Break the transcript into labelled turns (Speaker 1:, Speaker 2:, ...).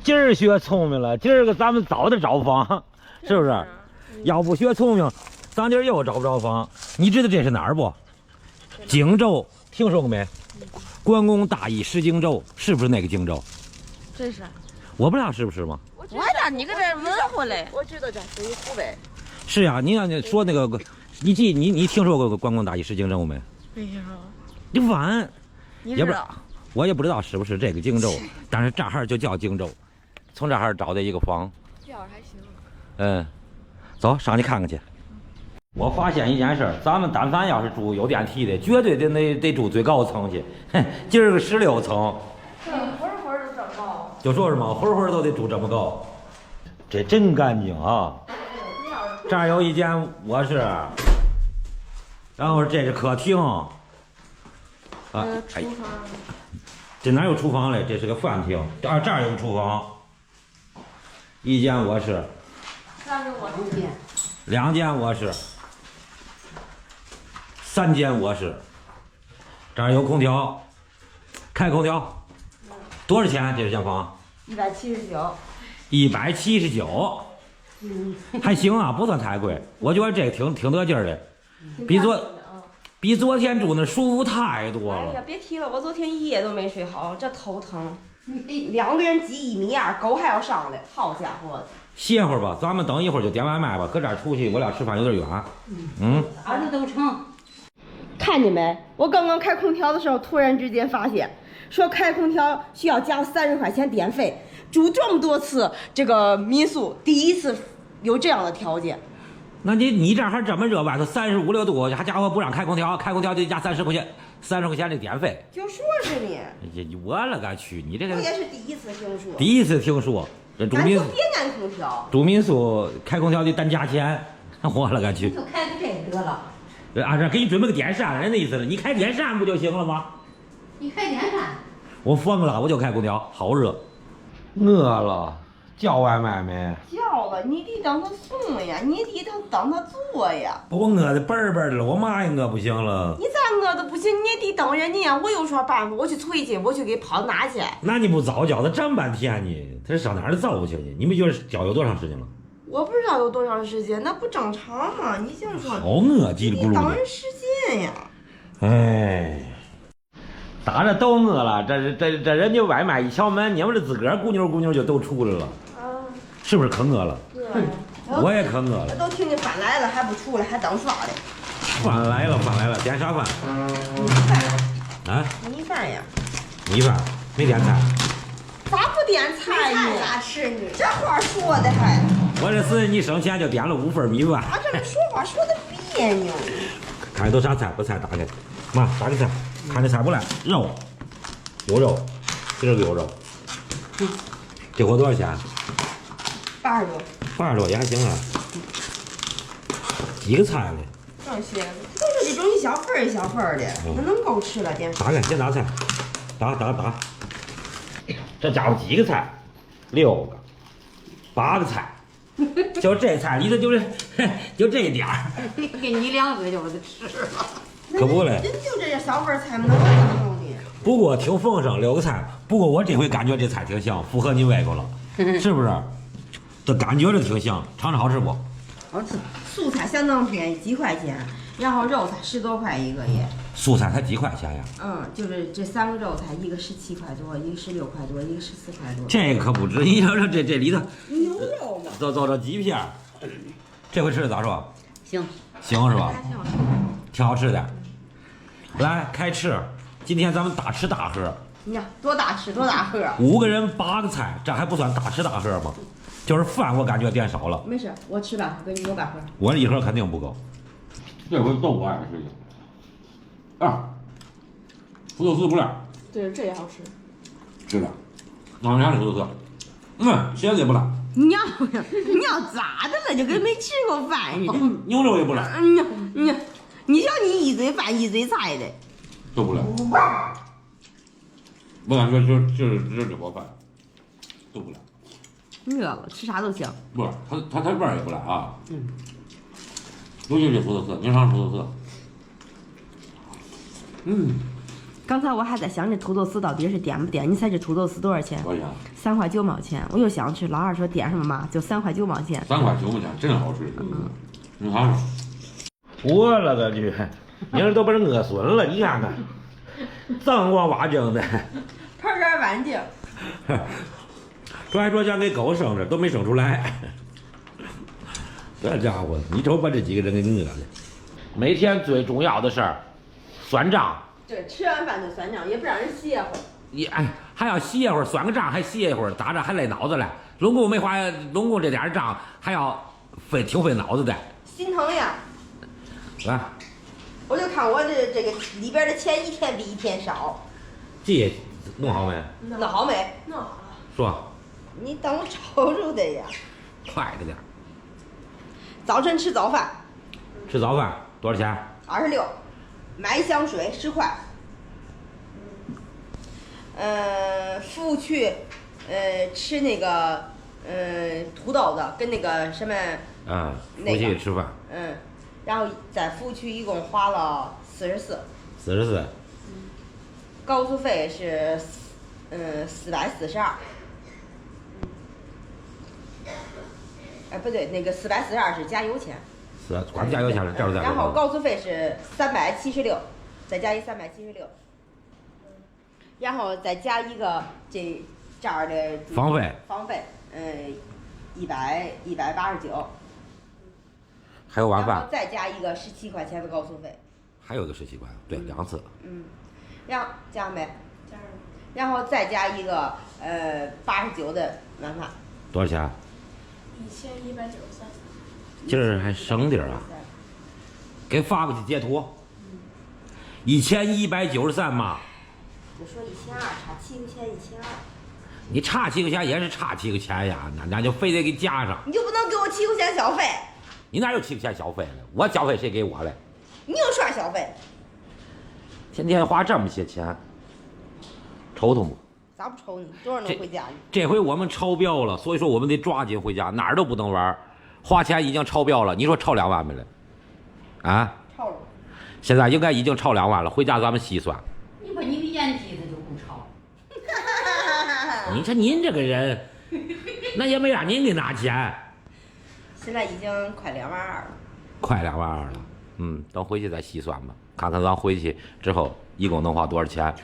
Speaker 1: 今儿学聪明了，今儿个咱们早点找房，是不是？要不学聪明，咱今儿又找不着房。你知道这是哪儿不？荆州，听说过没？关公大义失荆州，是不是那个荆州？
Speaker 2: 这是。
Speaker 1: 我不知道是不是吗？
Speaker 2: 我还让你搁这问回来。我知道这属于湖北。
Speaker 1: 是呀，你让你说那个，你听说过关公大义失荆州没？
Speaker 2: 没听说。
Speaker 1: 你晚，
Speaker 2: 你知道？
Speaker 1: 我也不知道是不是这个荆州，但是这儿就叫荆州，从这儿找的一个房。
Speaker 2: 调还行。
Speaker 1: 嗯，走上去看看去。我发现一件事，咱们但凡要是住有电梯的，绝对得住最高层去。哼，今儿个16层。
Speaker 2: 会儿都这么高。
Speaker 1: 就说什么会儿都得住这么高，这真干净啊！这儿有一间卧室，然后这是客厅。啊，
Speaker 2: 厨房。
Speaker 1: 这哪有厨房嘞？这是个饭厅。这儿有个厨房，一间卧室。2间卧室，3间卧室，这儿有空调，开空调，多少钱？这间房
Speaker 3: 179。
Speaker 1: 179，还行啊，不算太贵。我觉得这个挺得劲儿的，比昨天住那舒服太多了。
Speaker 3: 哎呀，别提了，我昨天一夜都没睡好，这头疼。2个人挤1.2米，狗还要上来，好家伙的！
Speaker 1: 歇会儿吧，咱们等一会儿就点外卖吧。搁这儿出去，我俩吃饭有点远。
Speaker 4: 啥子都成。
Speaker 3: 看见没？我刚刚开空调的时候，突然之间发现，说开空调需要加30块钱电费。住这么多次这个民宿，第一次有这样的条件。
Speaker 1: 那你这儿还这么热，外头35、6度，还家伙不让开空调，开空调得加30块钱的电费。
Speaker 3: 就说是你，
Speaker 1: 我勒个去，你这个
Speaker 3: 我也是第一次听说。
Speaker 1: 第一次听说，这住民宿
Speaker 3: 别安空调，
Speaker 1: 住民宿开空调得单加钱，我勒个去！
Speaker 4: 就开个这得了。
Speaker 1: 这给你准备个电扇，人的意思是，你开电扇不就行了吗？
Speaker 4: 你开电扇。
Speaker 1: 我疯了，我就开空调，好热。饿了，叫外卖没？
Speaker 3: 叫了，你得等他送呀，你得等他做呀。
Speaker 1: 我饿的笨笨的了，我妈也饿不行了。
Speaker 3: 你咋饿的不行？你也得等人家呀。我有啥办法？我去催去，我去给跑拿去。
Speaker 1: 那你不早叫他这么半天呢？他是上哪儿走去呢？你们觉得叫有多长时间了？
Speaker 3: 我不知道有多长时间，那不正常吗？你净说。
Speaker 1: 好饿，叽里咕噜的。
Speaker 3: 等人时间呀。
Speaker 1: 哎。大家都饿了，这人家外卖一敲门，你们这自个儿咕妞咕妞就都出来了，是不是可饿了？我也可饿了。
Speaker 3: 都听见饭来了还不出来，还等啥嘞？
Speaker 1: 饭来了，点啥饭？
Speaker 3: 米饭。
Speaker 1: 啊？
Speaker 3: 米饭呀。
Speaker 1: 米饭没点菜。
Speaker 3: 咋不点菜呢？咋吃呢？这话说的还。
Speaker 1: 我这是你省钱就点了5份米饭。
Speaker 3: 咋这么说话说的别扭？
Speaker 1: 看都啥菜？把菜打开。妈，打开菜。看这菜不赖，肉，有肉，这是有肉。这锅多少钱
Speaker 3: ？80多。
Speaker 1: 80多也还行啊。几个菜呢？
Speaker 3: 这些都是这种一小份一小份的，那能够吃了点。
Speaker 1: 打开，先打菜，打。这家伙几个菜？6个，8个菜。就这菜里头就这点儿。
Speaker 4: 给你2嘴就是吃了。
Speaker 1: 可不嘞，
Speaker 3: 人就这小份菜能怎么弄的？
Speaker 1: 不过挺丰盛，6个菜。不过我这回感觉这菜挺香，符合你胃口了，是不是？这感觉着挺香，尝尝好吃不？
Speaker 3: 好吃。素菜相当便宜，几块钱，然后肉菜10多块一个也。
Speaker 1: 素菜才几块钱呀？
Speaker 3: 就是这3个肉菜，一个17块多，一个16块多，一个14块多。
Speaker 1: 这个可不止，你瞅瞅这里头。
Speaker 3: 牛肉嘛。
Speaker 1: 走这鸡片，这回吃的咋说？
Speaker 4: 行
Speaker 1: 是吧？挺好吃的。来开吃，今天咱们大吃大喝。
Speaker 3: 你看多大吃多大喝。
Speaker 1: 5个人8个菜，这还不算大吃大喝吗？就是饭我感觉点少了。
Speaker 3: 没事，我吃半盒，给你有半盒。
Speaker 1: 我1盒肯定不够。这回豆腐爱吃一个。土豆丝不赖。
Speaker 2: 对，这也好吃。
Speaker 1: 是的，俺们家的土豆丝，茄子也不赖。
Speaker 3: 你要咋的了？就跟没吃过饭似的。
Speaker 1: 牛肉也不赖。
Speaker 3: 你瞧你一嘴饭一嘴菜的。
Speaker 1: 都不赖。我感觉就是这锅饭都不赖。
Speaker 3: 饿了，吃啥都香。
Speaker 1: 不是，它味儿也不赖啊。尤其是土豆丝，您尝土豆丝。
Speaker 3: 刚才我还在想这土豆丝到底是点不点？你猜这土豆丝多少钱？
Speaker 1: 多少钱
Speaker 3: 3块9毛钱。我又想吃，老二说点什么嘛，就3块9毛钱。
Speaker 5: 3块9毛钱，真好吃。你看，
Speaker 1: 我了个去，你这都把人饿损了，你看看，锃光瓦净的，
Speaker 3: 盆儿干净。
Speaker 1: 这还说想给狗生着，都没生出来。这家伙，你瞅把这几个人给饿的。每天最重要的事儿，算账。
Speaker 3: 对，吃完饭就算账，也不让人歇会儿。
Speaker 1: 你哎，还要歇会儿，算个账还歇一会儿，咋着还累脑子嘞？拢共没花，拢共这点账还要挺费脑子的。
Speaker 3: 心疼呀！
Speaker 1: 啊，
Speaker 3: 我就看我这个里边的钱一天比一天少。
Speaker 1: 这弄好没？
Speaker 3: 弄好没？弄好了。
Speaker 1: 说。
Speaker 3: 你等我瞅瞅的呀。
Speaker 1: 快着点。
Speaker 3: 早晨吃早饭。
Speaker 1: 吃早饭多少钱
Speaker 3: ？26。买一箱水10块。服务区，吃那个土豆子跟那个什么。
Speaker 1: 服务区吃饭。
Speaker 3: 然后在服务区一共花了44。
Speaker 1: 44。
Speaker 3: 高速费是442。不对，那个442是加油钱。
Speaker 1: 光加油钱了，这儿再。
Speaker 3: 然后高速费是376，再加一376，然后再加一个这儿的
Speaker 1: 房费。
Speaker 3: 房费189。
Speaker 1: 还有晚饭。
Speaker 3: 然后再加一个17块钱的高速费。
Speaker 1: 还有个17块，对，2次。
Speaker 3: 然后加没？加上。然后再加一个89的晚饭。
Speaker 1: 多少钱
Speaker 6: ？1193。
Speaker 1: 今儿还省点啊！给发过去截图。1193嘛。
Speaker 3: 就说1200，差7块钱1200。
Speaker 1: 你差7块钱也是差7块钱呀，那就非得给加上。
Speaker 3: 你就不能给我7块钱小费？
Speaker 1: 你哪有7块钱小费了？我小费谁给我嘞？
Speaker 3: 你有啥小费？
Speaker 1: 天天花这么些钱，愁痛不？
Speaker 3: 咋不愁你？多少能回家呢？
Speaker 1: 这回我们超标了，所以说我们得抓紧回家，哪儿都不能玩。花钱已经超标了，你说超2万没了？啊？
Speaker 3: 超了。
Speaker 1: 现在应该已经超2万了，回家咱们细算。
Speaker 4: 你把你的眼皮子就不超。
Speaker 1: 你看您这个人，那也没让您给拿钱。
Speaker 3: 现在已经快2万2了。
Speaker 1: 快2万2了，等回去再细算吧，看看咱回去之后一共能花多少钱。